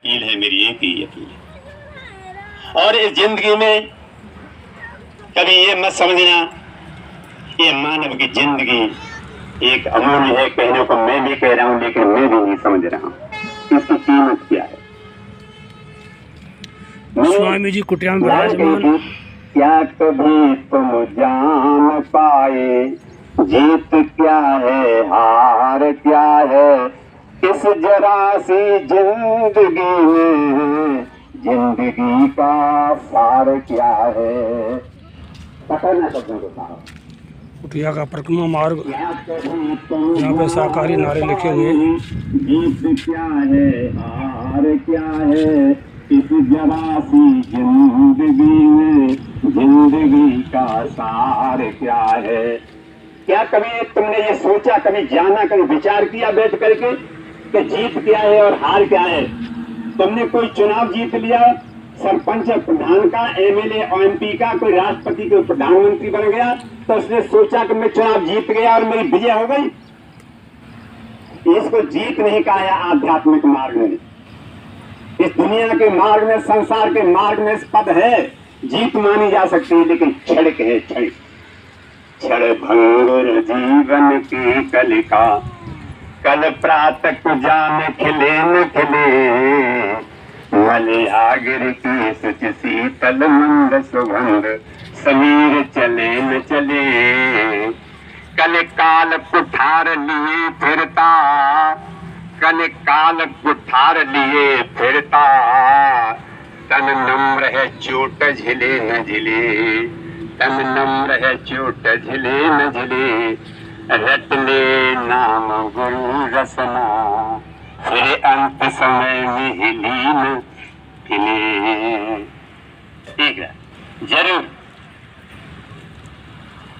Appeal है, मेरी एक ही अपील है। और इस जिंदगी में कभी ये मत समझना ये मानव की जिंदगी एक अमूल्य है, कहने को मैं भी कह रहा हूं, लेकिन मैं भी नहीं समझ रहा हूं इसकी कीमत क्या है। स्वामी जी कुटिया में विराजमान। क्या कभी तुम जान पाए जीत क्या है हार क्या है इस जरा सी जिंदगी में, जिंदगी का सार क्या है। पकड़ना सबको साहब कुटिया का परिक्रमा मार्ग, यहाँ पे शाकाहारी नारे लिखे हुए। जीत क्या है हार क्या है इस जरा सी जिंदगी में, जिंदगी का सार क्या है। क्या कभी तुमने ये सोचा, कभी जाना, कभी विचार किया बैठ करके कि जीत क्या है और हार क्या है। तुमने कोई चुनाव जीत लिया, सरपंच प्रधान का, एमएलए एमपी का, कोई राष्ट्रपति कोई प्रधानमंत्री बन गया, तो उसने सोचा कि मैं चुनाव जीत गया और मेरी विजय हो गई। इसको जीत नहीं कहा है आध्यात्मिक मार्ग में। इस दुनिया के मार्ग में, संसार के मार्ग में पद है, जीत मानी जा सकती है, लेकिन क्षणिक है, क्षणिक। क्षण भंगुर जीवन की कलिका कल प्रातः जान खिले न खिले, मलयागिर की सुच शीतल मंद सुगंध समीर चले न चले। कल काल कुठार लिए फिरता, कल काल कुठार लिए फिरता, तन नम्र है चोट झिले न झिले, तन नम्र है चोट झिले न झिले। रट ले नाम गुरु रसना फिर अंत समय में ही लीन खिले। ठीक है, जरूर।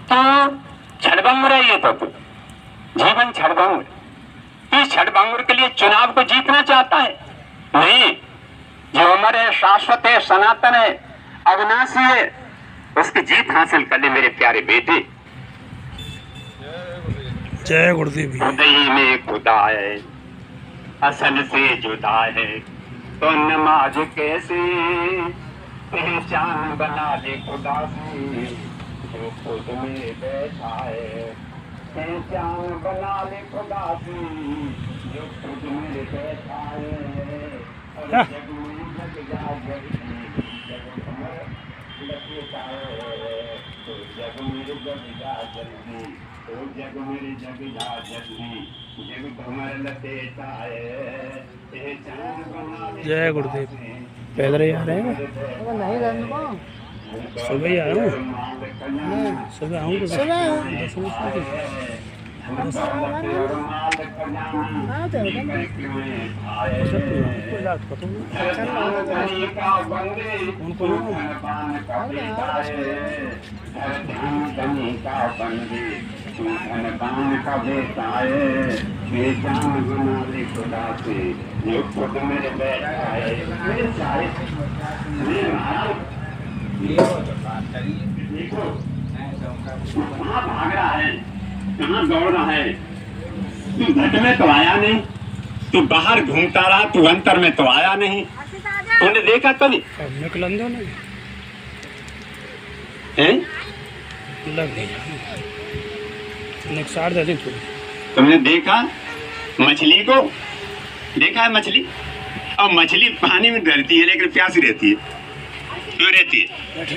तो छड़भंगुर है ये, तो जीवन छड़भंगुर। इस छड़भंगुर के लिए चुनाव को जीतना चाहता है? नहीं, जो अमर है, शाश्वत है, सनातन है, अविनाशी है, उसकी जीत हासिल कर ले मेरे प्यारे बेटे। जय गुरुदेव। खुदाई में खुदा है, असल से जुदा है, तो नमाज कैसे पहचान बना ले खुदा से, जो खुद में बैठा है। पहचान बना ले खुदा से, जो खुद में बैठा है। और जग में जग जा जगी, जग कमर लपेटा है, तो जग में जग जा जगी, तो जग मेरे जग जा जगी, जग भमर लपेटा है। पहचान बना ले। जय गुरुदेव। पैदल ही आ रहे हैं? सुबह ही आया हूँ, सुबह आऊँगा, कहाँ भाग रहा है, कहाँ दौड़ रहा है? तू घट में तो आया नहीं, तू बाहर घूमता रहा, तू अंतर में तो आया नहीं। तूने देखा तो नहीं है? तुमने देखा मछली को? देखा है मछली? और मछली पानी में डरती है लेकिन प्यासी रहती है। क्यों रहती है?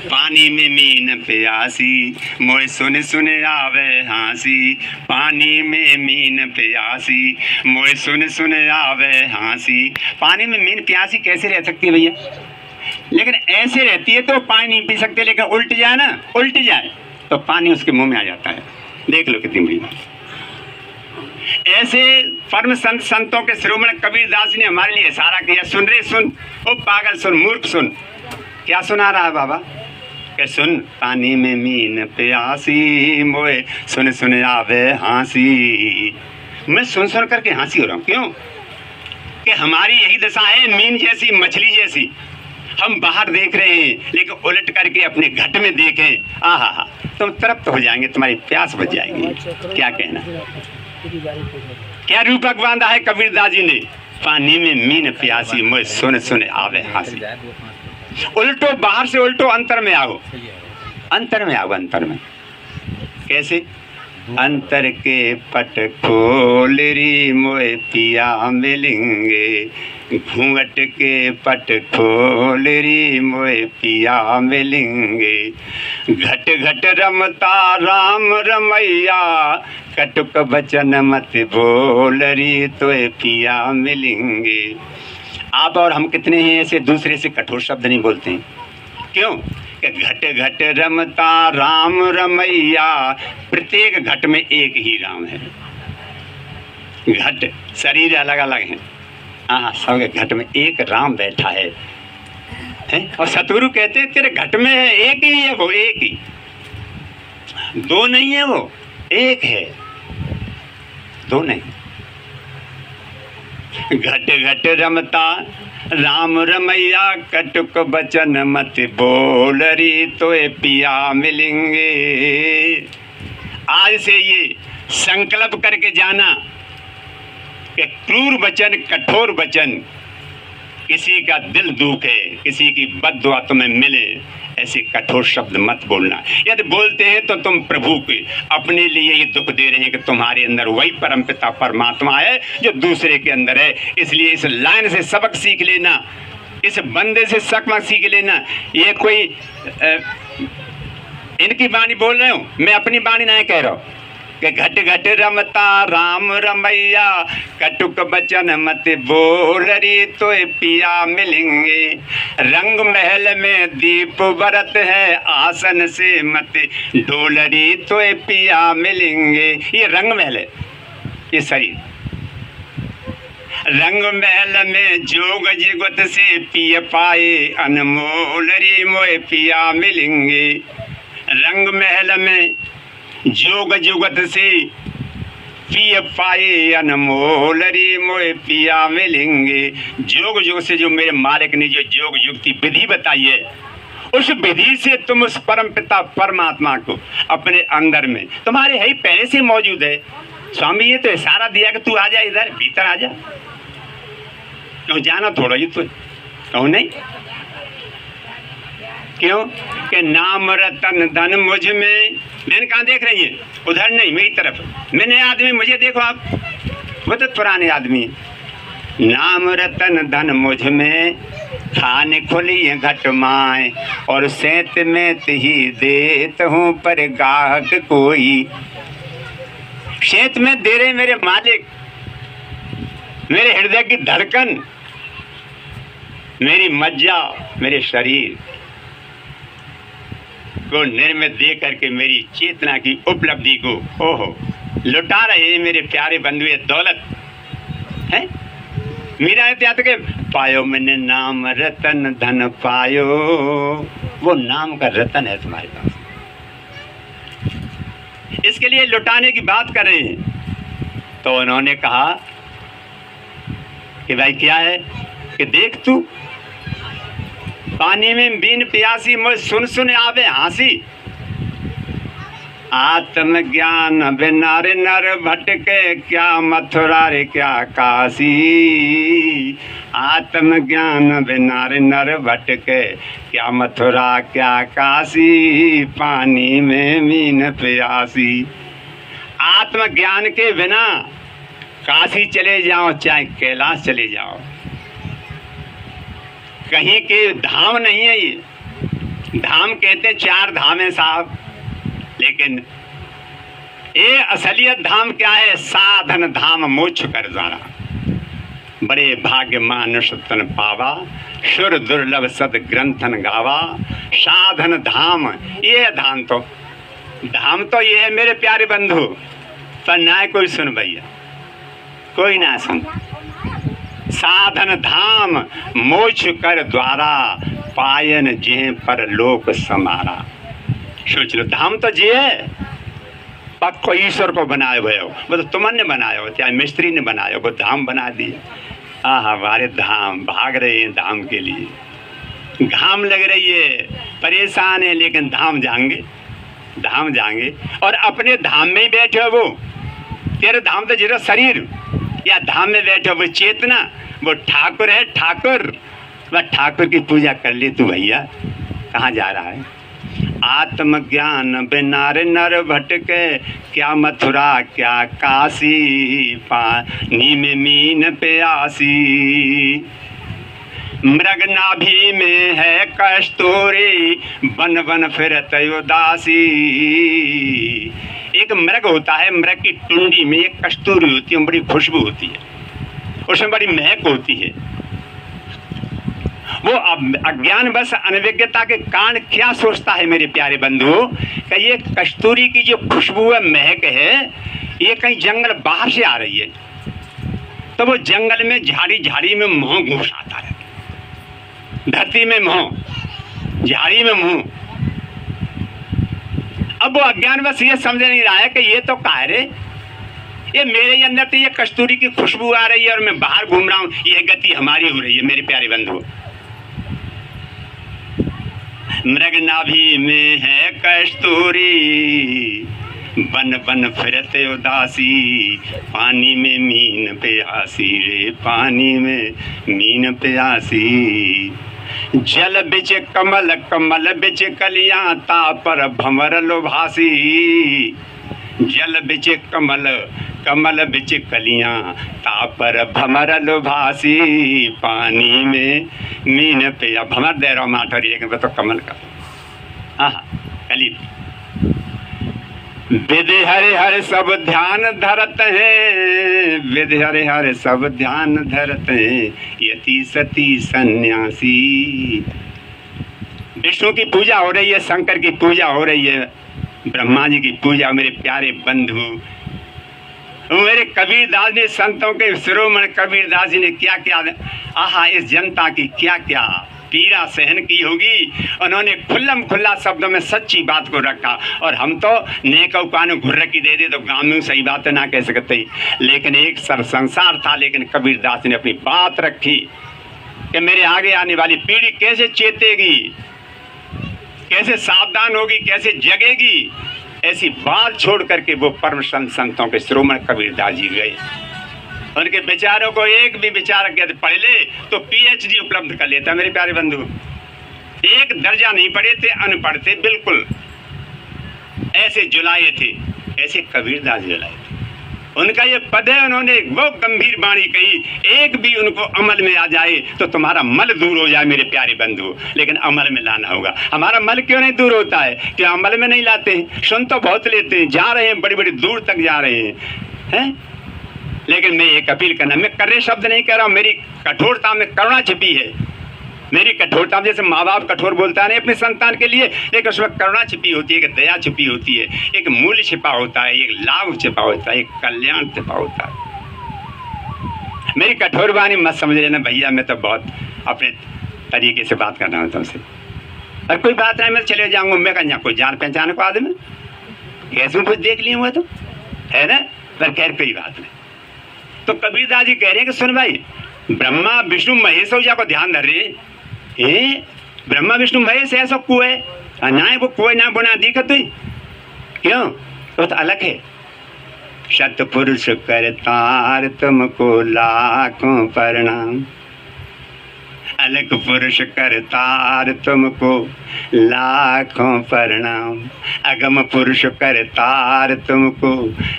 पानी में मीन प्यासी मोए सुने सुने आवे हाँसी, पानी में मीन प्यासी मोए सुने सुने आवे हाँसी। पानी में मीन प्यासी कैसे रह सकती है भैया? लेकिन ऐसे रहती है तो पानी नहीं पी सकते, लेकिन उल्ट जाए ना, उल्ट जाए तो पानी उसके मुंह में आ जाता है। देख लो कितनी बड़ी बात। ऐसे परम संत संतों के श्रोमण कबीरदास ने हमारे लिए इशारा किया, सुन रे सुन, ओ पागल सुन, मूर्ख सुन। क्या सुना रहा है बाबा? कि सुन, पानी में मीन प्यासी मोए सुन सुन आवे हाँसी। मैं सुन सुन करके हंसी हो रहा हूँ। क्यों? कि हमारी यही दशा है, मीन जैसी, मछली जैसी। हम बाहर देख रहे हैं लेकिन उलट करके अपने घट में देखें, आहा, तुम तृप्त हो जाएंगे, तुम्हारी प्यास बुझ जाएगी। क्या कहना? क्या रूपक बांधा है कबीरदास जी ने? पानी में मीन प्यासी मोए सुन सुन आवे हासी। उल्टो बाहर से उल्टो अंतर में आओ, अंतर में आओ, अंतर में कैसे? अंतर के पट खोल री मोए पिया मिलेंगे, घूंघट के पट खोल री मोए पिया मिलेंगे। घट घट रमता राम रमैया, कटुक बचन मत बोल री तोए पिया मिलेंगे। आप और हम कितने हैं ऐसे दूसरे से कठोर शब्द नहीं बोलते हैं, क्यों? कि घट घट रमता राम रमैया, प्रत्येक घट में एक ही राम है। घट शरीर अलग अलग हैं, हाँ सब घट में एक राम बैठा है, और सतगुरु कहते हैं तेरे घट में है एक ही है, वो एक ही, दो नहीं है, वो एक है, दो नहीं। घट घट रमता राम रमैया, कटुक बचन मत बोल री तोए पिया मिलेंगे। आज से ये संकल्प करके जाना कि क्रूर वचन, कठोर वचन, किसी का दिल दुखे, किसी की बद्दुआ तुम्हें मिले, ऐसे कठोर शब्द मत बोलना। यदि बोलते हैं तो तुम प्रभु के अपने लिए ये दुख दे रहे हैं कि तुम्हारे अंदर वही परमपिता परमात्मा है जो दूसरे के अंदर है। इसलिए इस लाइन से सबक सीख लेना, इस बंदे से सबक सीख लेना। ये कोई इनकी वाणी बोल रहे हूँ, मैं अपनी वाणी नहीं कह रहा हूँ कि घट घट रमता राम रमैया, कटुक बचन मत बोल री तोए पिया मिलेंगे। रंग महल में दीप बरत है, आसन से मत डोल री तोए पिया मिलेंगे। ये रंग महल है, ये शरीर। रंग महल में जोग जुगत से पिय पाए, अनमोल री मोए पिया मिलेंगे। रंग महल में जोग जुगत से पिय पाए, अनमोल री मोए पिया मिलेंगे। जोग जुग से जो मेरे मालिक ने जो जोग युक्ति विधि बताई है, उस विधि से तुम उस परम पिता परमात्मा को अपने अंदर में, तुम्हारे है ही पहले से मौजूद है। स्वामी ये तो इशारा दिया कि तू आ जा, इधर भीतर आ जा, क्यों जाना थोड़ा ही तो, कहूँ नहीं क्यों? कि नाम रतन धन मुझ में, मैंने कहाँ देख रही है? उधर नहीं, मेरी तरफ। मैंने आदमी, मुझे देखो आप, वो तो पुराने आदमी। नाम रतन धन मुझ में, खाने खुली घट माए, और सेत में ही देत हूँ पर गाहक कोई। सेत में दे रहे मेरे मालिक, मेरे हृदय की धड़कन, मेरी मज्जा, मेरे शरीर को निर्मित दे करके मेरी चेतना की उपलब्धि को ओहो लुटा रहे मेरे प्यारे बंधु। ये दौलत है। मीरा एहतियात के पायो मैंने नाम रतन धन पायो, वो नाम का रतन है तुम्हारे पास। इसके लिए लुटाने की बात कर रहे हैं। तो उन्होंने कहा कि भाई क्या है कि देख तू पानी में बीन प्यासी, मुझ सुन सुन आवे हासी। आत्मज्ञान बिना रे नर भटके, क्या मथुरा रे क्या काशी। आत्मज्ञान बिना रे नर भटके, क्या मथुरा क्या काशी। पानी में मीन प्यासी। आत्मज्ञान के बिना काशी चले जाओ, चाहे कैलाश चले जाओ, कहीं के धाम नहीं है। ये धाम कहते हैं चार धाम है साहब, लेकिन ये असलियत धाम क्या है? साधन धाम मोक्ष कर द्वारा। बड़े भाग्य मानुष तन पावा, सुर दुर्लभ सद ग्रंथन गावा। साधन धाम ये धाम तो ये है मेरे प्यारे बंधु। पर ना कोई सुन भैया, कोई ना सुन। साधन धाम मोक्ष कर द्वारा, पायन जे पर लोक समारा। सोच लो, धाम तो जे है, पक्को ईश्वर को बनाए हुए हो, वो तो तुमने बनाया हो, चाहे मिस्त्री ने बनाया हो, वो धाम बना दिया। हमारे धाम भाग रहे हैं धाम के लिए, घाम लग रही है, परेशान है, लेकिन धाम जाएंगे। और अपने धाम में ही बैठे हो वो, तेरे धाम तो जरा शरीर, या धाम में बैठे हो वो चेतना, वो ठाकुर है ठाकुर। वह ठाकुर की पूजा कर ले तू भैया। कहाँ जा रहा है? आत्मज्ञान बिना रे नर भटके, क्या मथुरा क्या काशी, पानी में मीन प्यासी। मृग नाभि में है कस्तूरी, बन बन फिरत उदासी। एक मृग होता है, मृग की टुंडी में एक कस्तूरी होती है, बड़ी खुशबू होती है, उसमें बड़ी महक होती है। वो अज्ञान बस अनभिज्ञता के कारण क्या सोचता है मेरे प्यारे बंधु कि ये कस्तूरी की जो खुशबू है, महक है, ये कहीं जंगल बाहर से आ रही है। तो वो जंगल में झाड़ी झाड़ी में मोह घुस आता है, धरती में मोह, झाड़ी में मोह। अब वो अज्ञान बस ये समझ नहीं रहा है कि ये तो क्या है रे, ये मेरे अंदर तो ये कस्तूरी की खुशबू आ रही है और मैं बाहर घूम रहा हूं, ये गति हमारी हो रही है मेरे प्यारे बंधु। मृग नाभि में है कस्तूरी, बन बन फिरते उदासी। पानी में मीन प्यासी रे, पानी में मीन प्यासी। जल बिच कमल, कमल बिच कलियां, ता पर भंवर लोभासी। जल बिच कमल, कमल बिच कलियां, ता पर भंवर लोभासी। पानी में मीन पे भंवर दे रहा माठरी, लेकिन वो तो कमल का। हाँ कली विधि हरे हरे सब ध्यान धरत हैं, विधि हरे हरे सब ध्यान धरत हैं। यति सती सन्यासी। विष्णु की पूजा हो रही है, शंकर की पूजा हो रही है, ब्रह्मा जी की पूजा। मेरे प्यारे बंधु, मेरे कबीरदास ने, संतों के शिरोमणि कबीरदास जी ने क्या क्या, आहा, इस जनता की क्या क्या पीड़ा सहन की होगी। उन्होंने खुल्लम खुल्ला शब्दों में सच्ची बात को रखा, और हम तो नेक कानू घुर्रकी दे दे तो गाँव में सही बात ना कह सकते। लेकिन एक सर संसार था, लेकिन कबीरदास ने अपनी बात रखी कि मेरे आगे आने वाली पीढ़ी कैसे चेतेगी, कैसे सावधान होगी, कैसे जगेगी। ऐसी बात छोड़ करके वो परम संतों के शिरोमणि कबीरदास जी गए। उनके विचारों को एक भी विचारक यदि पढ़ ले तो पीएचडी उपलब्ध कर लेता। मेरे प्यारे बंधु, एक दर्जा नहीं पढ़े थे, अनपढ़ थे बिल्कुल, ऐसे जुलाए थे, ऐसे कबीरदास जुलाए थे। उनका ये पद है, उन्होंने वो गंभीर वाणी कही, एक भी उनको अमल में आ जाए तो तुम्हारा मल दूर हो जाए मेरे प्यारे बंधु। लेकिन अमल में लाना होगा। हमारा मल क्यों नहीं दूर होता है? कि अमल में नहीं लाते हैं। सुन तो बहुत लेते हैं, जा रहे हैं, बड़ी बड़ी दूर तक जा रहे हैं। लेकिन मैं एक अपील करना, मैं कर्रे शब्द नहीं कह रहा हूँ, मेरी कठोरता में करुणा छिपी है। मेरी कठोरता, जैसे माँ बाप कठोर बोलता है अपने संतान के लिए, लेकिन उसमें करुणा छिपी होती है, एक दया छिपी होती है, एक मूल्य छिपा होता है, एक लाभ छिपा होता है, एक कल्याण छिपा होता है। मेरी कठोर वाणी मत समझ लेना भैया, मैं तो बहुत अपने तरीके से बात करना होता तुमसे। और कोई बात नहीं, मैं चले जाऊंगा, मैं कहीं कोई जान पहचान को आदमी कैसे कुछ देख लिए हुआ तो है ना, पर खैर कोई बात नहीं। तो कबीरदास जी कह रहे हैं कि सुन भाई, ब्रह्मा विष्णु महेश हो जा को ध्यान धर रहे। ब्रह्मा विष्णु महेश ऐसा कुएं ना, वो कुएं ना बना दिखा तुई क्यों? तो अलग है। सतपुरुष करतार तुमको लाखों प्रणाम, अलग पुरुष करतार तुमको लाखों प्रणाम, अगम पुरुष करतार तुमको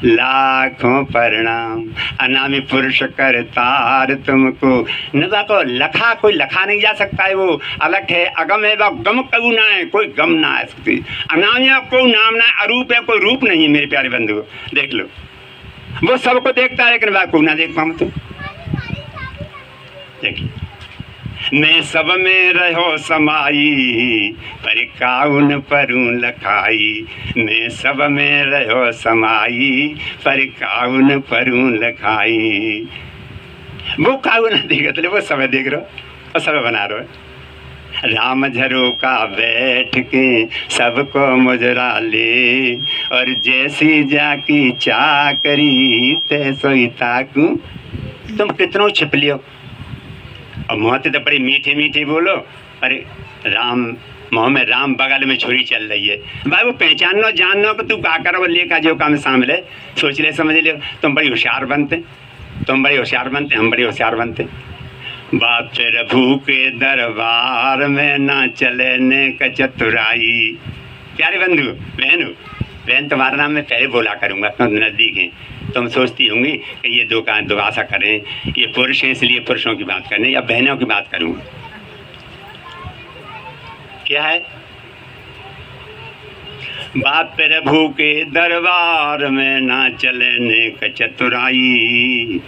लाखों प्रणाम, अनामी पुरुष करतार तुमको। नवा को लखा, कोई लखा नहीं जा सकता है, वो अलग है। अगम है, वह गम कबू ना है, कोई गम ना आ सकती। अनामी है, कोई नाम ना है। अरूप है, कोई रूप नहीं है। मेरे प्यारे बंधु देख लो, वो सबको देखता है, लेकिन वह को ना देख पाऊँ। तो देखिए, मैं सब में रहो समाई, पर काउन परूं लखाई। मैं सब में रहो समाई, पर काउन परूं लखाई। वो काउन देख वो समय देख रहे हो और समय बना रहे हो। राम झरोका बैठ के सबको मुजरा ले, और जैसी जाकी चाकरी तैसोई ताकू। तुम कितनों छिप लियो, और मोहते तो बड़े मीठे मीठे बोलो। अरे राम, मुँह में राम, बगल में छुरी चल रही है। भाई वो पहचानो जाननो कि तू का कर, वो लेखा जो काम शामिल है, सोच ले समझ ले। तुम बड़ी होशियार बनते, तुम बड़े होशियार बनते, हम बड़े होशियार बनते। बाप प्रभु के दरबार में ना चले नेक चतुराई। प्यारे बंधु बहन तुम्हारा नाम मैं पहले बोला करूँगा, तुम नज़दीक हैं, तुम सोचती होंगी कि ये दो आशा करें, ये पुरुष हैं इसलिए पुरुषों की बात करें, या बहनों की बात करूँगा। क्या है? बाप प्रभु के दरबार में ना चले नेक चतुराई।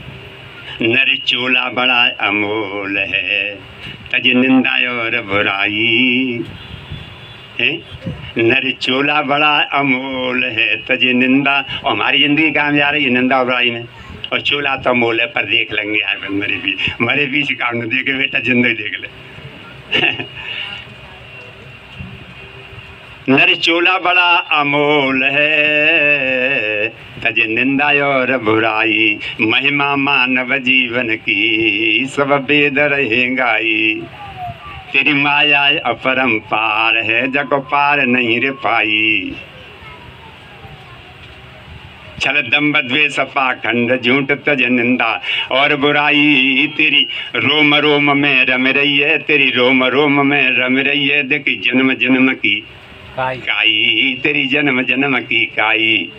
नर चोला बड़ा अमोल है, तज निंदा और बुराई है। नर चोला बड़ा अमोल है, तज निंदा। और हमारी ज़िंदगी काम जा रही है निंदा और बुराई में, और चोला तो अमोल है, पर देख लेंगे यार मरे बीच काम न देखे बेटा, जिंदगी देख ले। नर चोला बड़ा अमोल है, तज निंदा और बुराई। महिमा मानव जीवन की सब वेद रहे गाई। तेरी माया अपरंपार है, जग पार नहीं रे पाई। छल दम्भ द्वेष पाखंड झूठ तज निंदा और बुराई। तेरी रोम रोम में रम रही है, तेरी रोम रोम में रम रही है। देखी जन्म जन्म की काई, तेरी जन्म जन्म की काई।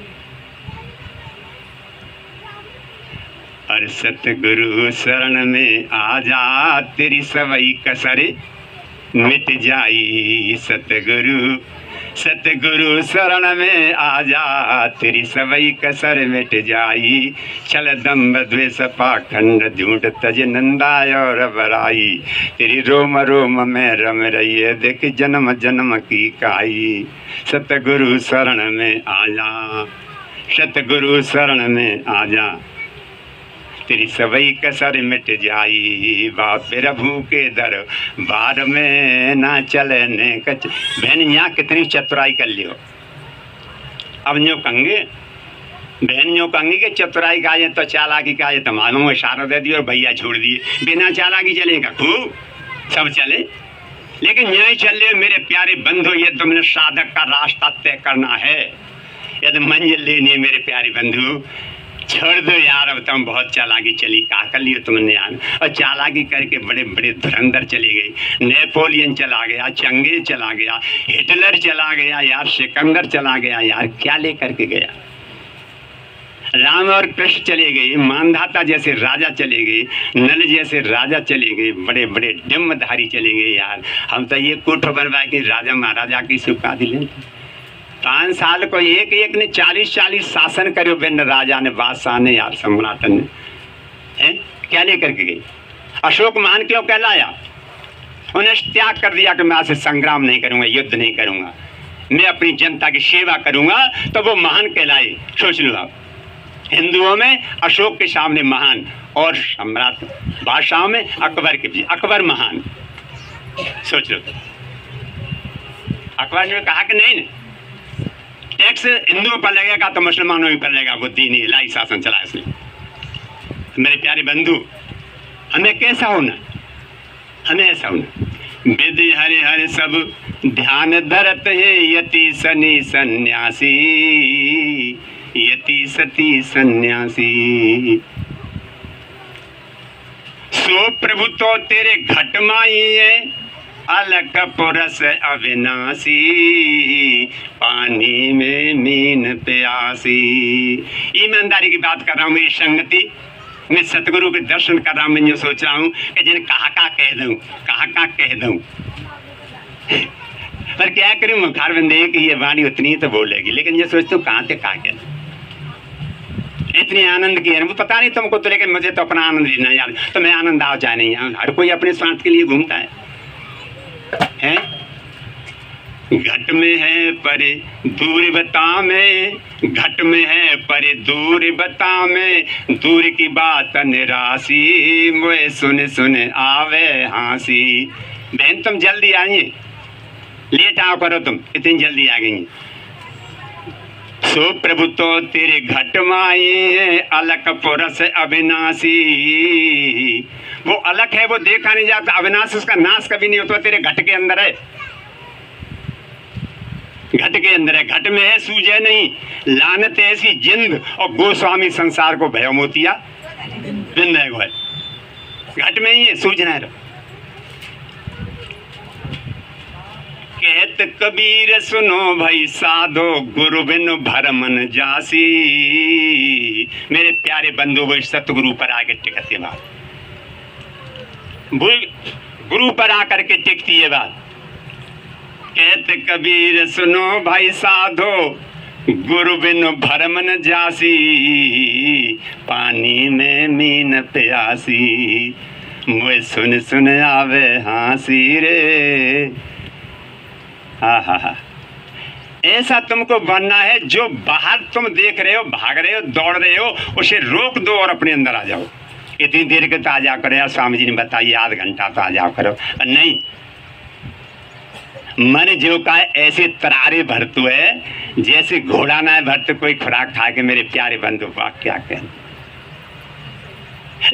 और सतगुरु शरण में आ जा, तेरी सवई कसरे मिट जाई। सतगुरु शरण में आ जा, तेरी सवई कसर मिट जाई। छल दम्भ द्वेष पाखंड झूठ तज निंदा और बुराई। तेरी रोम रोम में रम रही है, देख जन्म जन्म की काई। सतगुरु शरण में आ जा, सतगुरु शरण में आ जा, तेरी सवई कसर मिट जाई। बाप प्रभु के दरबार में ना चले ने कच। बहन यहाँ कितनी चतुराई कर लियो। अब यूँ कहेंगे बहन, यूँ कहेंगे कि चतुराई का है तो चालाकी का है, तो मालूम इशारा दे दिए और भैया छोड़ दिए। बिना चालाकी चलेगा खूब सब चले, लेकिन यही चल रहे मेरे प्यारे बंधु। ये तुमने साधक का रास्ता तय करना है, यदि मंजिल लेनी है मेरे प्यारे बंधु। छोड़ दो यार, अब तुम बहुत चालाकी चली, का कर लियो तुमने यार। और चालाकी करके बड़े बड़े धुरंधर चले गए। नेपोलियन चला गया, चंगेज चला गया, हिटलर चला गया यार, सिकंदर चला गया यार, क्या लेकर के गया। राम और कृष्ण चले गए, मानधाता जैसे राजा चले गए, नल जैसे राजा चले गए, बड़े बड़े डिम्बधारी चले गए यार। हम तो ये कोठो बनवाए कि राजा महाराजा की सुखादी लेते। 5 साल को एक एक ने 40 शासन करो, बिन राजा ने, बादशाह ने यार, सम्राट ने, हैं क्या लेकर के गई। अशोक महान क्यों कहलाया? उन्हें त्याग कर दिया कि मैं आज से संग्राम नहीं करूंगा, युद्ध नहीं करूंगा, मैं अपनी जनता की सेवा करूंगा, तो वो महान कहलाए। सोच लो आप, हिंदुओं में अशोक के सामने महान, और सम्राट बादशाहों में अकबर के पीछे अकबर महान। सोच लो, अकबर ने कहा कि नहीं टैक्स हिंदुओं पर लगेगा तो मुसलमानों पर लगेगा, वो दीनी इलाही शासन चला इसने। मेरे प्यारे बंधु, हमें कैसा होना, हमें ऐसा होना। विधि हरे हरे सब ध्यान धरत है, यति सनी सन्यासी, यति सती सन्यासी। सो प्रभु तो तेरे घट माई है, अलग पुरस अविनाशी, पानी में मीन प्यासी। ईमानदारी की बात कर रहा हूँ, मेरी संगति, मैं सतगुरु के दर्शन कर रहा हूँ। मैं जो सोच रहा हूँ कि जिन्हें कहाँ कह दूँ, कहाँ कह दूँ, पर क्या करूँ, मुखार बंदे कि ये वाणी उतनी ही तो बोलेगी, लेकिन ये सोचता हूँ कहाँ से कहाँ कह। इतनी आनंद की है, वो पता नहीं तुमको तो, लेकिन मुझे तो अपना आनंद लेना यार। तो मैं आनंद आओ चाहे नहीं, हर कोई अपने स्वार्थ के लिए घूमता है। घट में है परे दूर बता में, घट में है परे दूर बता में, दूर की बात निराशी, मुझे सुन सुन आवे हासी। बहन तुम जल्दी आइए, लेट आओ करो, तुम इतनी जल्दी आ गई। सो प्रभु तो तेरे घट माई है, अलग पुरस अविनाशी। वो अलग है, वो देखा नहीं जाता, अविनाश उसका नाश कभी नहीं होता, तेरे घट के अंदर है, घट के अंदर है। घट में है सूझे नहीं, लानत ऐसी जिंद, और गोस्वामी संसार को भयो मोतिया बिंद है। घट में ही है, सूझ ना रहो। कहत कबीर सुनो भाई साधो, गुरु बिन भरम न जासी। मेरे प्यारे बंधु वो सतगुरु पर आके टिकती है बात, गुरु पर आकर के टिकती है बात। कहत कबीर सुनो भाई साधो, गुरु बिन भरम न जासी। पानी में मीन प्यासी, मुझे सुन सुन आवे हासी रे। हा। ऐसा तुमको बनना है, जो बाहर तुम देख रहे हो, भाग रहे हो, दौड़ रहे हो, उसे रोक दो और अपने अंदर आ जाओ। इतनी देर के तो आ जाओ करो यार, स्वामी जी ने बताइए आध घंटा तो आ जाओ करो। नहीं, मन जो का है ऐसे तरारे भरतु है जैसे घोड़ा ना भरते कोई खुराक खा के। मेरे प्यारे बंधु क्या कहें,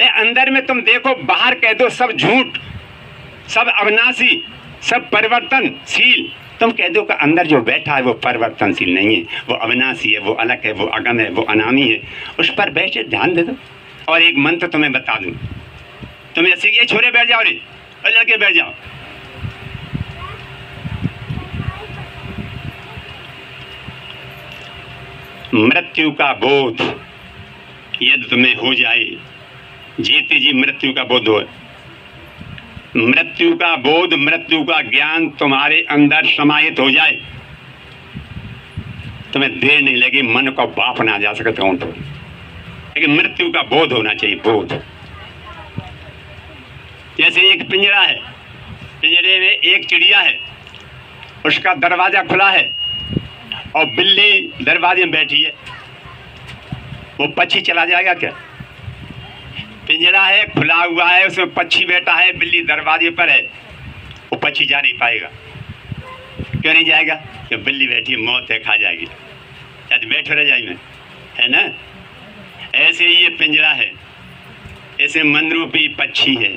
अंदर में तुम देखो, बाहर कह दो सब झूठ, सब अविनाशी, सब परिवर्तनशील। तुम कह दो कि अंदर जो बैठा है वो परिवर्तनशील नहीं है, वो अविनाशी है, वो अलग है, वो अगम है, वो अनामी है। उस पर बैठे ध्यान दे दो। और एक मंत्र तुम्हें बता दूं, तुम ऐसे ये छोरे बैठ जाओ रे, लड़के बैठ जाओ। मृत्यु का बोध यदि तुम्हें हो जाए, जीते जी मृत्यु का बोध हो, मृत्यु का बोध, मृत्यु का ज्ञान तुम्हारे अंदर समाहित हो जाए, तुम्हें देर नहीं लगी, मन को बाप ना जा सकते हो तो, लेकिन मृत्यु का बोध होना चाहिए, बोध। जैसे एक पिंजरा है, पिंजरे में एक चिड़िया है, उसका दरवाजा खुला है और बिल्ली दरवाजे में बैठी है, वो पक्षी चला जाएगा क्या? पिंजरा है, खुला हुआ है, उसमें पक्षी बैठा है, बिल्ली दरवाजे पर है, वो पक्षी जा नहीं पाएगा। क्यों नहीं जाएगा? कि बिल्ली बैठी, मौत है, खा जाएगी, शायद बैठो रह जाए में, है ना। ऐसे ही ये पिंजरा है, ऐसे मन रूपी पक्षी है,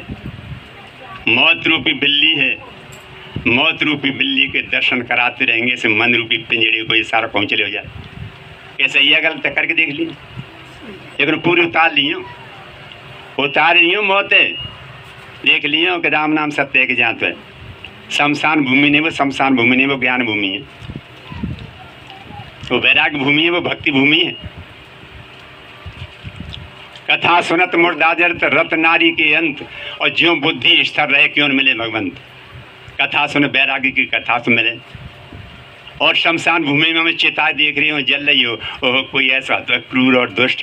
मौत रूपी बिल्ली है, मौत रूपी बिल्ली के दर्शन कराते रहेंगे, ऐसे मन रूपी पिंजरे को ये सारा पहुँचले हो जाए। ऐसा ये गलत करके देख ली, लेकिन पूरी उतार लियो मौत है, देख लियो कि राम नाम सत्य के जात है। शमशान भूमि नहीं, वो शमशान भूमि नहीं, वो ज्ञान भूमि है, वो वैराग्य भूमि है, वो भक्ति भूमि है। कथा सुनत मुर्दाजरत रत नारी के अंत, और ज्यों बुद्धि स्थिर रहे क्यों न मिले भगवंत। कथा सुन, वैराग्य की कथा सुन मिले। और शमशान भूमि में मैं चिता देख रही हूँ जल रही हो, ओह कोई ऐसा तो क्रूर और दुष्ट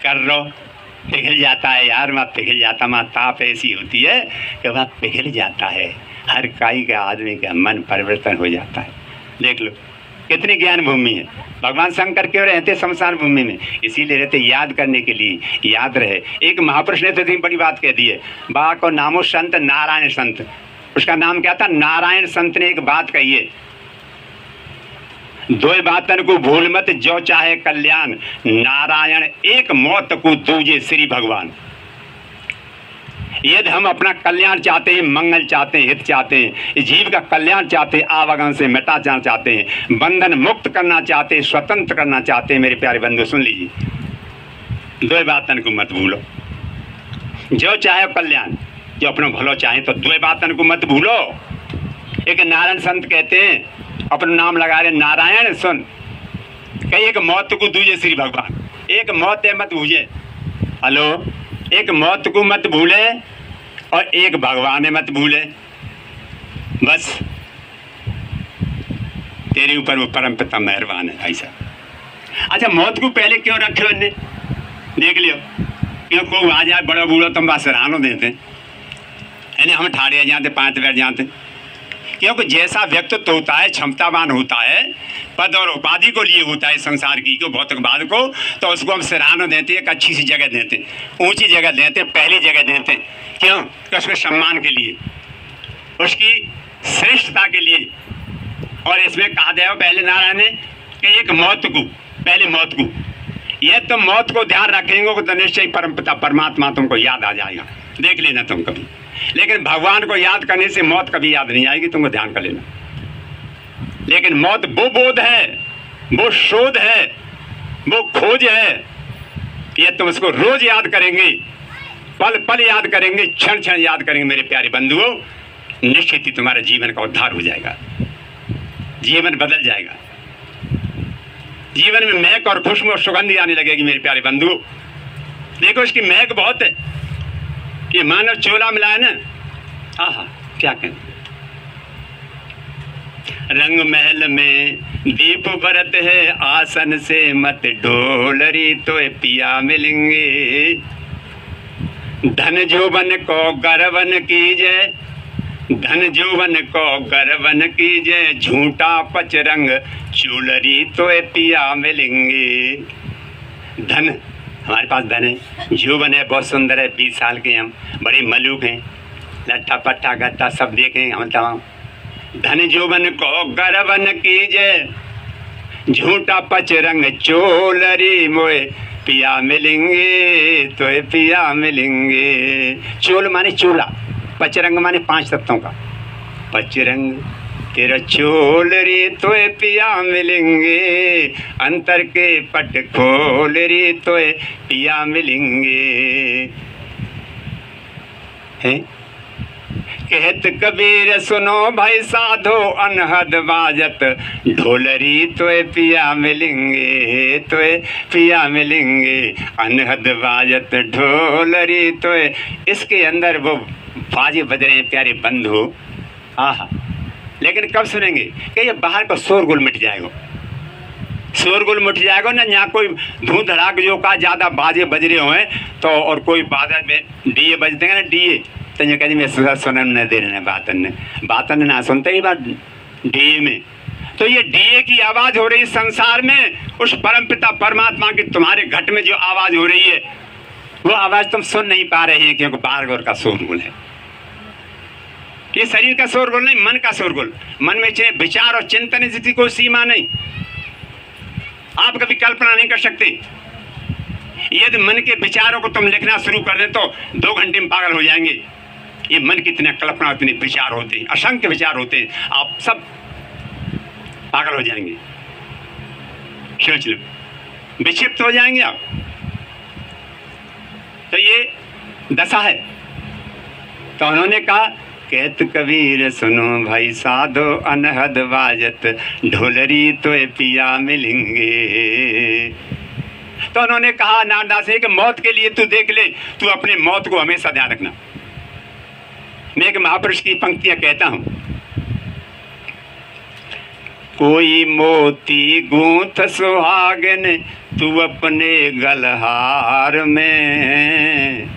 कर रो, पिघल जाता है यार, वहाँ पिघल जाता, वहाँ ताप ऐसी होती है कि वहाँ पिघल जाता है, हर काई का आदमी का मन परिवर्तन हो जाता है। देख लो कितनी ज्ञान भूमि है। भगवान शंकर क्यों रहते शमशान भूमि में? इसीलिए रहते, याद करने के लिए, याद रहे। एक महापुरुष ने तो इतनी बड़ी बात कह दी है, बा को नामो संत नारायण संत, उसका नाम क्या था? नारायण संत ने एक बात कही है, दो बातन को भूल मत जो चाहे कल्याण, नारायण एक मौत को दूजे श्री भगवान। यदि हम अपना कल्याण चाहते हैं, मंगल चाहते हैं, हित चाहते हैं, जीव का कल्याण चाहते हैं, आवागमन से मिटा चाहते हैं, बंधन मुक्त करना चाहते हैं, स्वतंत्र करना चाहते हैं, मेरे प्यारे बंधु सुन लीजिए, दो बातन को मत भूलो। जो चाहे कल्याण, जो अपना भलो चाहे, तो दो बातन को मत भूलो। एक नारायण संत कहते हैं, अपना नाम लगा रहे नारायण, सुन कहीं एक मौत को दूजे श्री भगवान, एक मौत है मत भूले। हेलो, एक मौत को मत भूले और एक भगवान है मत भूले, बस तेरे ऊपर वो परम पिता मेहरबान है ऐसा। अच्छा, मौत को पहले क्यों रखे हो? देख लियो, क्यों को आ जाए बड़ा बूढ़ा तुम बात सराहनो देते यानी हम ठाड़े जाते, पाँच बैठ जाते, क्योंकि जैसा व्यक्तित्व होता है, क्षमतावान होता है, पद और उपाधि को लिए होता है संसार की को, भौतिकवाद को, तो उसको हम सराहना देते हैं, एक अच्छी सी जगह देते हैं, ऊंची जगह देते हैं, पहली जगह देते हैं। क्यों? कि उसके सम्मान के लिए, उसकी श्रेष्ठता के लिए। और इसमें कहा गया पहले नारायण ने कि एक मौत को, पहले मौत को, यह तो मौत को ध्यान रखेंगे तो निश्चय परमपिता परमात्मा तुमको याद आ जाएगा, देख लेना तुम कभी। लेकिन भगवान को याद करने से मौत कभी याद नहीं आएगी, तुमको ध्यान कर लेना। लेकिन मौत वो बोध है, वो शोध है, वो खोज है, ये तुम उसको रोज याद करेंगे, पल पल याद करेंगे, क्षण क्षण याद करेंगे मेरे प्यारे बंधुओं, निश्चित ही तुम्हारे जीवन का उद्धार हो जाएगा, जीवन बदल जाएगा, जीवन में महक और खुशबू और सुगंधी आने लगेगी मेरे प्यारे बंधुओं। देखो इसकी महक बहुत है, ये मानव चोला मिला है ना, आहा क्या कहें। रंग महल में दीप बरत है, आसन से मत ढोलरी तो पिया मिलेंगे। धन जोबन को गरवन कीजय, धन जोबन को गरवन कीजय, झूठा पचरंग चूलरी तो पिया मिलेंगे। धन, हमारे पास धन है, जोबन है, बहुत सुंदर है, 20 साल के हम, बड़े मलूक हैं, लट्ठा पट्टा गट्टा सब देखें हम तमाम। धन जोबन को गरवन कीजय, झूठा पचरंग चोलरी मोए पिया मिलेंगे तो पिया मिलेंगे। चोल माने चोला, पचरंग माने 5 तत्वों का। पचरंग तेरा चोलरी तो पिया मिलेंगे, अंतर के पट खोलरी तो पिया मिलेंगे। हैं कहत कबीर सुनो भाई साधो, अनहद बाजत ढोलरी तो पिया मिलेंगे तो पिया मिलेंगे, अनहद बाजत ढोलरी तो। इसके अंदर वो बाजे बज रहे हैं प्यारे बंधु, आहा। लेकिन कब सुनेंगे कि ये बाहर का शोरगुल मिट जाएगा, शोरगुल मिट जाएगा ना, यहाँ कोई धूम धड़ाक जो का ज़्यादा बाजे बज रहे हुए तो, और कोई बादल में डीए बजते हैं ना, डीए तो ये कहते मैं सुनन न दे रहे बातन ना सुनते ही बात डीए में। तो ये डीए की आवाज़ हो रही है संसार में, उस परमपिता परमात्मा की तुम्हारे घट में जो आवाज़ हो रही है, वो आवाज़ तुम सुन नहीं पा रहे हैं, क्योंकि बाहर गौर का शोरगुल है। ये शरीर का शोरगुल नहीं, मन का शोरगुल। मन में चाहे विचार और चिंतन जिसकी कोई सीमा नहीं, आप कभी कल्पना नहीं कर सकते। यदि मन के विचारों को तुम लिखना शुरू कर दें तो 2 घंटे में पागल हो जाएंगे। ये मन की इतनी कल्पना, इतने विचार होते हैं, असंख्य विचार होते हैं, आप सब पागल हो जाएंगे, सोच लो, विक्षिप्त हो जाएंगे आप। तो ये दशा है। तो उन्होंने कहा कहत कबीर सुनो भाई साधो, अनहद बाजत ढोलरी तो पिया मिलेंगे। तो उन्होंने कहा नारदास से कि मौत के लिए तू देख ले, तू अपने मौत को हमेशा ध्यान रखना। मैं एक महापुरुष की पंक्तियां कहता हूं, कोई मोती गूंथ सुहागन तू अपने गलहार में।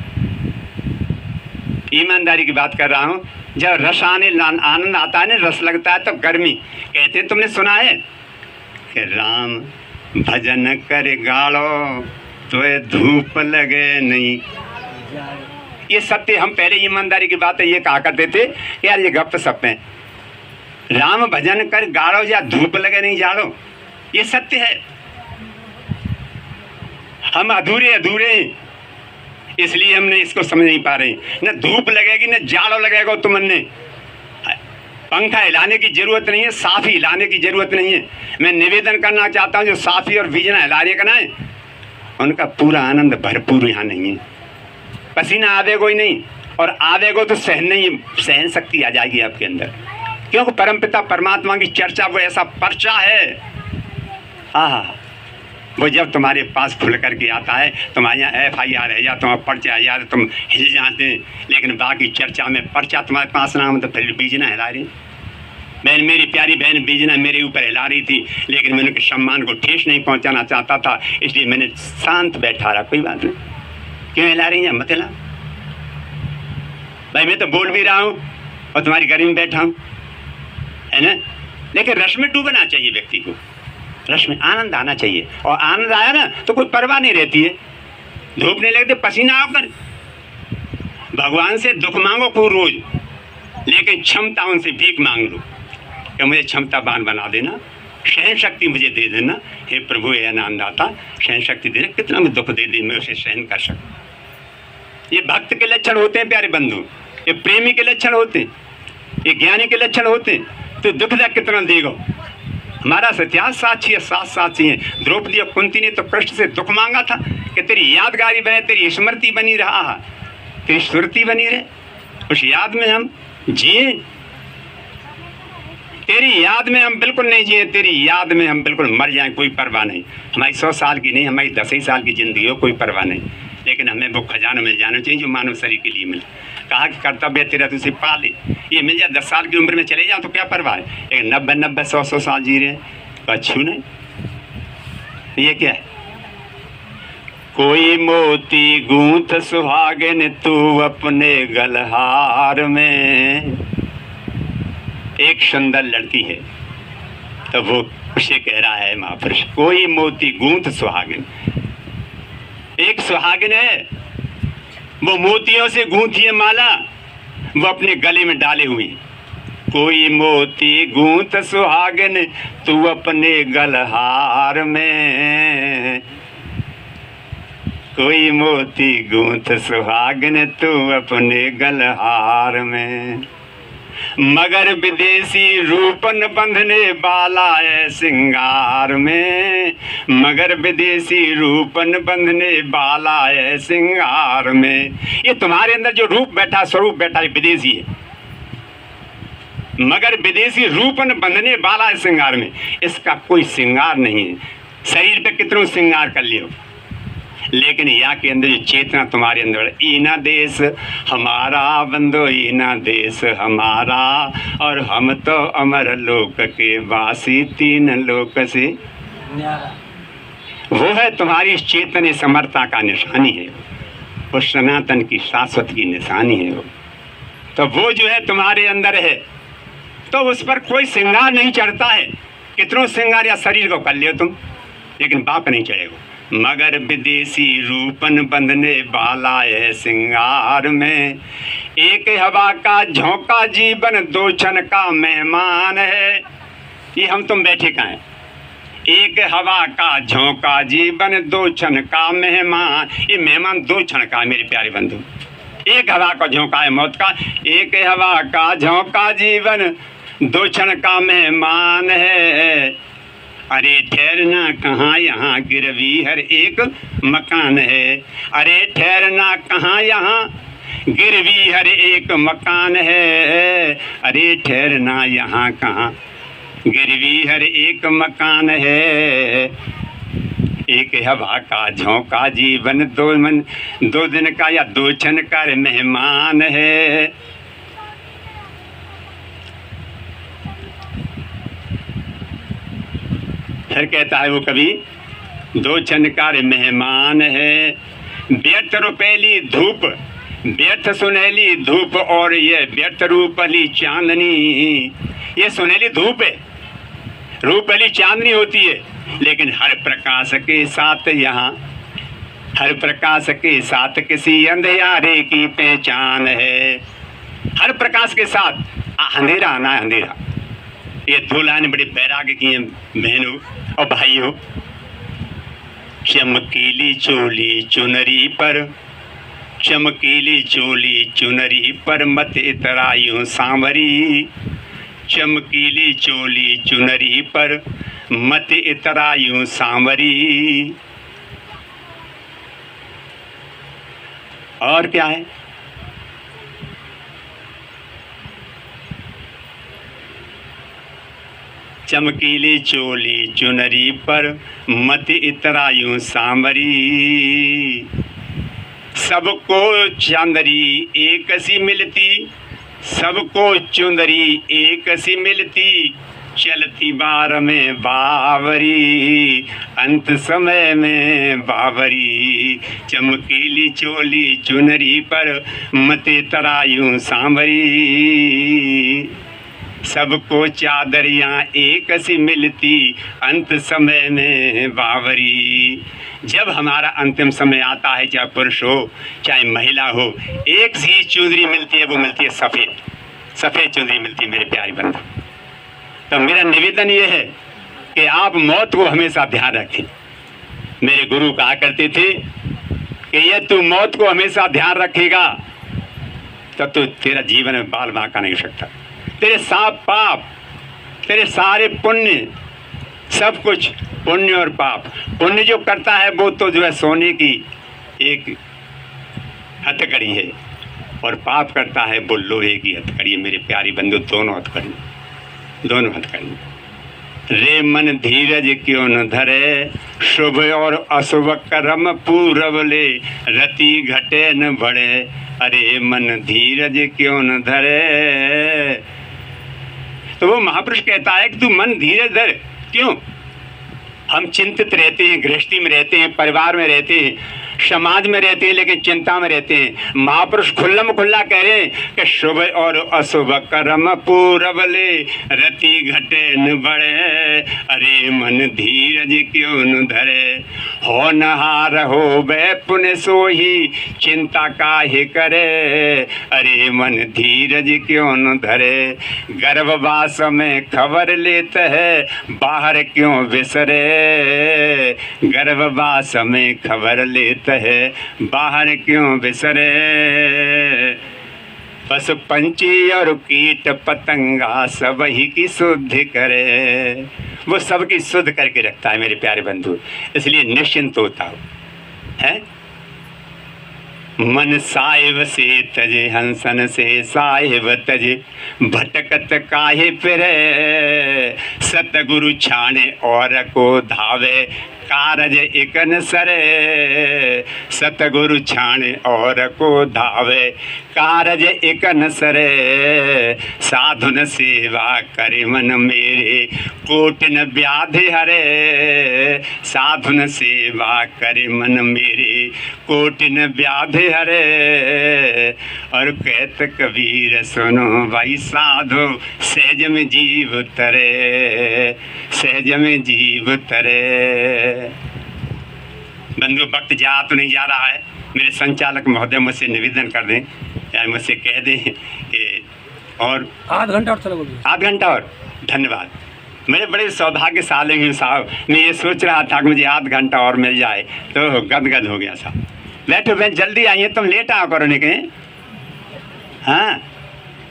ईमानदारी की बात कर रहा हूं। जब रस आने आनंद आता है ना, रस लगता है तो गर्मी, कहते हैं तुमने सुना है कि राम भजन कर गाड़ो तो धूप लगे नहीं। ये सत्य, हम पहले ईमानदारी की बात है ये कहा करते थे यार ये गप सप है, राम भजन कर गाड़ो या धूप लगे नहीं जाड़ो, ये सत्य है। हम अधूरे हैं, इसलिए हमने इसको समझ नहीं पा रहे। न धूप लगेगी न जाड़ो लगेगा, तुमने पंखा हिलाने की जरूरत नहीं है, साफी हिलाने की जरूरत नहीं है। मैं निवेदन करना चाहता हूँ जो साफी और बीजना हिला रहे का ना है, उनका पूरा आनंद भरपूर यहाँ नहीं है। पसीना आवेगो ही नहीं, और आवेगो तो सहन शक्ति आ जाएगी आपके अंदर, क्योंकि परमपिता परमात्मा की चर्चा वो ऐसा पर्चा है। हाँ, वो जब तुम्हारे पास खुल करके आता है, तुम्हारे यहाँ FIR है या तुम्हारा पर्चा है, या तुम हिल जाते हैं, लेकिन बाकी चर्चा में पर्चा तुम्हारे पास ना हो तो फिर बीजना हिला रही। बहन, मेरी प्यारी बहन बीजना मेरे ऊपर हिला रही थी, लेकिन मैंने उनके सम्मान को ठेस नहीं पहुँचाना चाहता था, इसलिए मैंने शांत बैठा रहा। कोई बात नहीं, क्यों हिला रही है, मत हिला भाई, मैं तो बोल भी रहा हूँ और तुम्हारी घर में बैठा हूँ, है ना। लेकिन रस में डूबना चाहिए व्यक्ति को, रस में आनंद आना चाहिए, और आनंद आया ना तो कोई परवाह नहीं रहती है, धूप नहीं लगती, पसीना आकर। भगवान से दुख मांगो खूब रोज, लेकिन क्षमता उनसे भीख मांग लो कि मुझे क्षमतावान बना देना, सहन शक्ति मुझे दे देना। हे प्रभु, हे आनंदाता, सहन शक्ति दे, कितना मैं दुख दे दे मैं उसे सहन कर सकूं। ये भक्त के लक्षण होते हैं प्यारे बंधु, ये प्रेमी के लक्षण होते हैं, ये ज्ञानी के लक्षण होते हैं। तो दुख दर्द कितना देगा, हमारा इतिहास साक्षी है, साक्षी है। द्रौपदी और कुंती ने तो कृष्ण से दुख मांगा था कि तेरी यादगारी बने, तेरी स्मृति बनी रहा है। तेरी सुरती बनी रहे, उस याद में हम जिए। तेरी याद में हम बिल्कुल नहीं जिए, तेरी याद में हम बिल्कुल मर जाएं, कोई परवाह नहीं। हमारी 100 साल की नहीं, हमारी 10 ही साल की ज़िंदगी हो, कोई परवाह नहीं, लेकिन हमें वो खजाना मिल जाना चाहिए जो मानव शरीर के लिए मिले। कहा कि कर्तव्य तेरा तुझे पा ले, ये मिल जाए। 10 साल की उम्र में चले जाओ तो क्या परवाह है, लेकिन 90 100 साल जी रहे तो अच्छू नहीं। ये क्या है? कोई मोती गूंथ सुहागिन तू अपने गलहार में। एक सुंदर लड़की है तो वो उसे कह रहा है महापुरुष, कोई मोती गूंथ सुहागिन। एक सुहागिन है, वो मोतियों से गूंथी है माला, वो अपने गले में डाले हुए। कोई मोती गूंथ सुहागिन तू अपने गलहार में। कोई मोती गूंथ सुहागिन तू अपने गलहार में। मगर विदेशी रूपन बंधने वाला है सिंगार में। मगर विदेशी रूपन बंधने वाला है सिंगार में। ये तुम्हारे अंदर जो रूप बैठा, स्वरूप बैठा है, विदेशी है। मगर विदेशी रूपन बंधने वाला है सिंगार में, इसका कोई सिंगार नहीं है। शरीर पे कितनों सिंगार कर लियो, लेकिन यहाँ के अंदर जो चेतना तुम्हारे अंदर, ईना देश हमारा बंदो, ईना देश हमारा, और हम तो अमर लोक के वासी, 3 लोक से। वो है तुम्हारी चेतन समर्था का निशानी है, वो सनातन की शाश्वत की निशानी है वो। तो वो जो है तुम्हारे अंदर है, तो उस पर कोई श्रृंगार नहीं चढ़ता है। कितनों श्रृंगार या शरीर को कर लियो तुम, लेकिन बाप नहीं चढ़ेगा। मगर विदेशी रूपन बंधने वाला है सिंगार में। एक हवा का झोंका जीवन 2 क्षण का मेहमान है। ये हम तुम बैठे कहाँ हैं? एक हवा का झोंका जीवन 2 क्षण का मेहमान। ये मेहमान 2 क्षण का है मेरे प्यारे बंधु। एक हवा का झोंका है मौत का, एक हवा का झोंका जीवन 2 क्षण का मेहमान है। अरे ठहरना कहाँ, यहाँ गिरवी हर एक मकान है। अरे ठहरना कहाँ, यहाँ गिरवी हर एक मकान है। अरे ठहरना यहाँ कहाँ, गिरवी हर एक मकान है। एक हवा का झोंका जीवन 2 दिन का या 2 क्षण का मेहमान है। फिर कहता है वो कभी, 2 क्षण का मेहमान है। व्यर्थ रुपैली धूप, व्यर्थ सुनहली धूप, और ये व्यर्थ रूपली चांदनी। ये सुनहली धूप है, रूपली चांदनी होती है, लेकिन हर प्रकाश के साथ यहाँ, हर प्रकाश के साथ किसी अंधेरे की पहचान है। हर प्रकाश के साथ अंधेरा आना है, अंधेरा। ये 2 लाइन बड़ी बैराग की हैं बहनों और भाइयों। चमकीली चोली चुनरी पर, चमकीली चोली चुनरी पर मत इतरायूं सांवरी। चमकीली चोली चुनरी पर मत इतरायूं सांवरी। और क्या है? चमकीली चोली चुनरी पर मत इतरायूं सांवरी। सबको चांदरी एक सी मिलती, सबको चुंदरी एक सी मिलती। चलती बार में बावरी, अंत समय में बावरी। चमकीली चोली चुनरी पर मत इतरायूं सांवरी। सबको चादरियाँ एक सी मिलती, अंत समय में बावरी। जब हमारा अंतिम समय आता है, चाहे पुरुष हो चाहे महिला हो, एक सी चुंदरी मिलती है, वो मिलती है सफ़ेद, सफ़ेद चुंदरी मिलती है मेरे प्यारे बंधु। तो मेरा निवेदन ये है कि आप मौत को हमेशा ध्यान रखें। मेरे गुरु कहा करते थे कि ये तू मौत को हमेशा ध्यान रखेगा तो तू तेरा जीवन में बाल बांका नहीं सकता। तेरे सब पाप, तेरे सारे पुण्य, सब कुछ पुण्य और पाप। पुण्य जो करता है वो तो जो है सोने की एक हथकड़ी है, और पाप करता है वो लोहे की हथकड़ी। मेरे प्यारी बंधु, दोनों हथकड़ी। रे मन धीरज क्यों न धरे, शुभ और अशुभ कर्म पूरब ले, रति घटे न बढ़े। अरे मन धीरज क्यों न धरे। तो वो महापुरुष कहता है कि तू मन धीरज धर। क्यों? हम चिंतित रहते हैं, गृहस्थी में रहते हैं, परिवार में रहते हैं, समाज में रहते हैं, लेकिन चिंता में रहते हैं। महापुरुष खुल्लम खुल्ला कह रहे हैं कि शुभ और अशुभ कर्म पूरब ले, रति घटे न बढ़े। अरे मन धीरज क्यों न धरे, हो नहार हो बे पुण्य सोही, चिंता काहे करे। अरे मन धीरज क्यों न धरे, गर्भवास में खबर लेते है, बाहर क्यों बिसरे। गर्भवास में खबर लेते है, बाहर क्यों बिसरे। पशु पंछी और कीट पतंगा सब ही की शुद्धि करे। वो सबकी शुद्ध करके रखता है मेरे प्यारे बंधु, इसलिए निश्चिंत होता हो है। मन साहिब से तजे, हंसन से साहिब तजे, भटकत काहे फिरे। सतगुरु छाणे और को धावे, कारज एकन सरे। सतगुरु छाणे और को धावे, कारज एकन सरे। साधुन सेवा करे मन मेरे, कोटिन व्याधि हरे। साधुन सेवा करे मन मेरे, कोटिन व्याधि हरे। और कहत कबीर सुनो भाई साधो, सहज में जीव तरे, सहज में जीव तरे। बंधु, वक्त जा तो नहीं जा रहा है। मेरे संचालक महोदय मुझसे निवेदन कर दें या मुझसे कह दें कि और आध घंटा और चलो। आध घंटा और। धन्यवाद। मेरे बड़े सौभाग्यशाली हैं साहब। मैं ये सोच रहा था कि मुझे आध घंटा और मिल जाए तो गदगद हो गया साहब। बैठो, मैं जल्दी आइए, तुम लेट आओ करो नहीं कहीं। हाँ,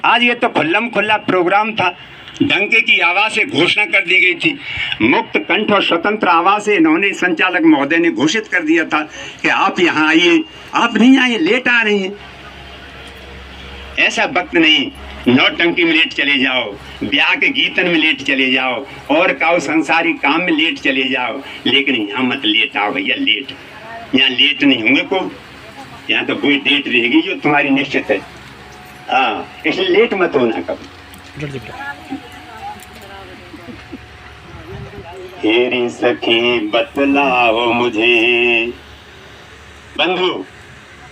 आज ये तो खुल्लम खुल्ला प्रोग्राम था। डंके की आवाज़ से घोषणा कर दी गई थी, मुक्त कंठ और स्वतंत्र आवाज़ से इन्होंने संचालक महोदय ने घोषित कर दिया था कि आप यहाँ आइए। आप नहीं आए, लेट आ रहे हैं। ऐसा वक्त नहीं, नौटंकी में लेट चले जाओ, ब्याह के गीतन में लेट चले जाओ, और काउ संसारी काम में लेट चले जाओ, लेकिन यहाँ मत लेट आओ भैया। लेट यहाँ लेट नहीं होंगे को, यहाँ तो वही डेट रहेगी जो तुम्हारी निश्चित है। हाँ, इसलिए लेट मत होना कभी। हेरी सखी बतलाओ मुझे। बंधु,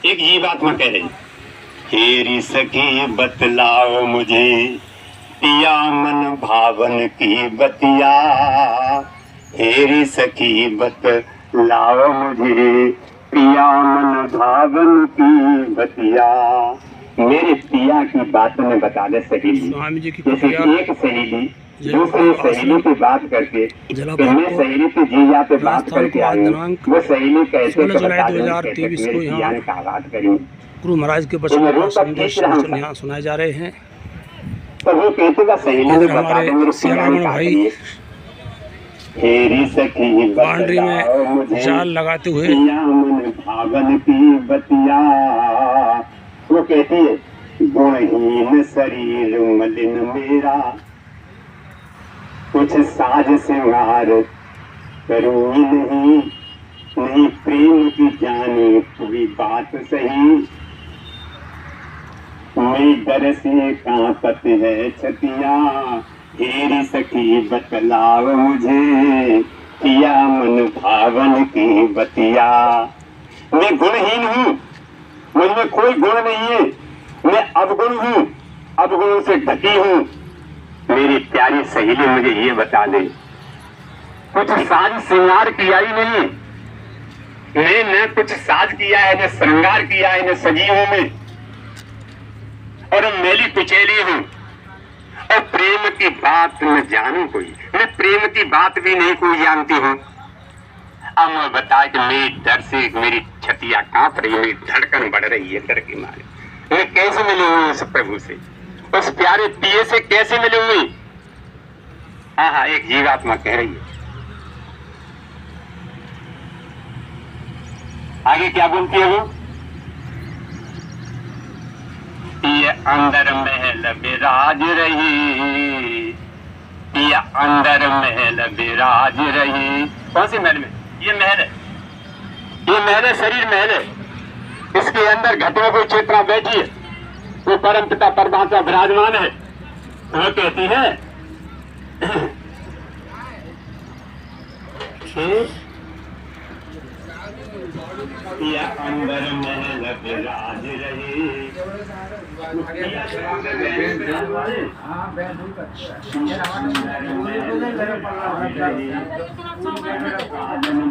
एक जीवात्मा कह रही, हेरी सखी बतलाओ मुझे, पिया मन भावन की बतिया। हेरी सखी बतलाओ मुझे, पिया मन भावन की बतिया। मेरे पिया की बातों में बता दे सहेली। जैसे एक सहेली दूसरी सहेली की बात करके, मैं सहेली की जीजा पे बात करके आई, वो सहेली कैसे बता दें का बात करी। गुरु महाराज के वचन यहाँ सुनाए जा रहे हैं। तो वो कहते का सहेली ने बता दे मेरे सियारामण भाई, हेरी सखी बाउंड्री में जाल लगाते हुए मन भावन की बतिया। वो कहती है, गुणहीन शरीर मलिन मेरा, कुछ साज श्रृंगार करूँ नहीं, नहीं प्रेम की जाने कोई बात सही। मेरी डर से कांपत है छतिया, हेरी सखी बतलाव मुझे, पिया मन भावन की बतिया। मैं गुणहीन हूँ, मुझ में कोई गुण नहीं है, मैं अवगुण हूँ, अवगुणों से ढकी हूँ। मेरी प्यारी सहेली मुझे ये बता दे, कुछ साज श्रृंगार किया ही नहीं, मैं न कुछ साज किया है, न श्रृंगार किया है, न सजी हूं मैं, और मेली कुचेली हूं, और प्रेम की बात न जानू कोई, मैं प्रेम की बात भी नहीं कोई जानती हूँ। अब मैं बता कि मेरी डर से मेरी छतिया कांप रही है, मेरी धड़कन बढ़ रही है डर के मारे। मैं कैसे मिलूंगी उस प्रभु से, उस प्यारे पिए से कैसे मिलूंगी। हाँ, एक जीवात्मा कह रही है। आगे क्या बोलती है वो? अंदर महल बिराज रही, पिया अंदर महल बिराज रही। कौन सी महल में? ये महल है, ये महल है, शरीर महल है। इसके अंदर घटों को चेतना बैठी है, वो परम पिता परमात्मा विराजमान है। वो कहती है पिया अंदर महल बिराज रही।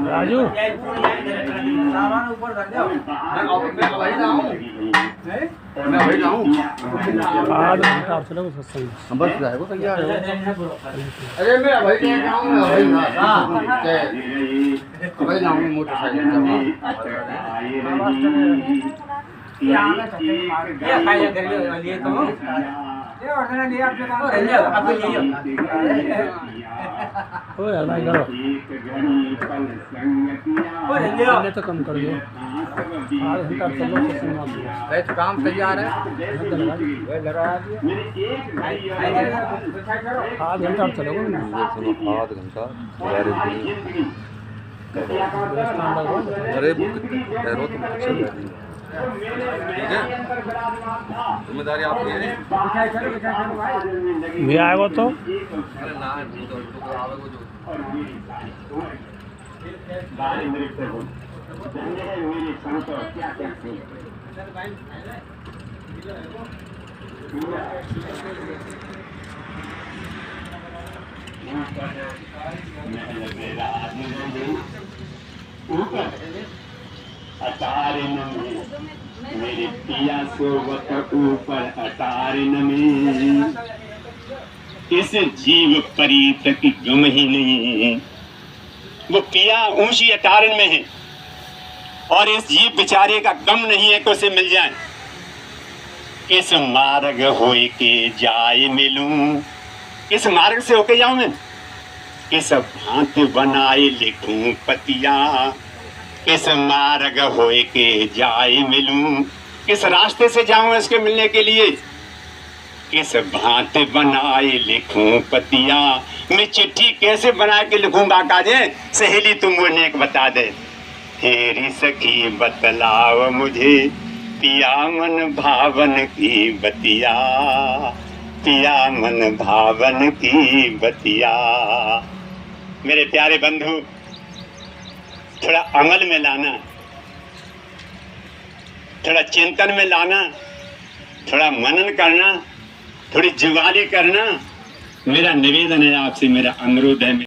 राजू आध घंटा आप चलो सत्संग बस जाएगा तैयार है। अरे मेरा भाई क्या जाऊंगा भाई जाऊंगी मोटरसाइकिल ओए हलाई करो पहले तो कम कर दो। आध घंटा चलो सत्संग आप तो काम तैयार है। आध घंटा आप चलोगे ना आध घंटा अरे ठहरो तुम चल ठीक है, जिम्मेदारी आपकी है। भी आएगा तो अरे ना अटारिन में मेरे पिया सोवत ऊपर अटारिन में, इस जीव परीत की गम ही नहीं। वो पिया ऊंची अटारिन में है और इस जीव बेचारे का गम नहीं है कि उसे मिल जाए। किस मार्ग होए के जाए मिलूं, किस मार्ग से होके जाऊं मैं, किस भांत बनाए लिखूं पतिया, किस मार्ग होए के जाए मिलूं, किस रास्ते से जाऊं इसके मिलने के लिए, किस भांत बनाए लिखूं पतिया। मैं चिट्ठी कैसे बना के लिखूं बाकाजे, सहेली तुम वो नेक बता दे। तेरी सखी बतलाव मुझे पिया मन भावन की बतिया, पिया मन भावन की बतिया। मेरे प्यारे बंधु, थोड़ा अमल में लाना, थोड़ा चिंतन में लाना, थोड़ा मनन करना, थोड़ी जुगाली करना। मेरा निवेदन है आपसे, मेरा अनुरोध है।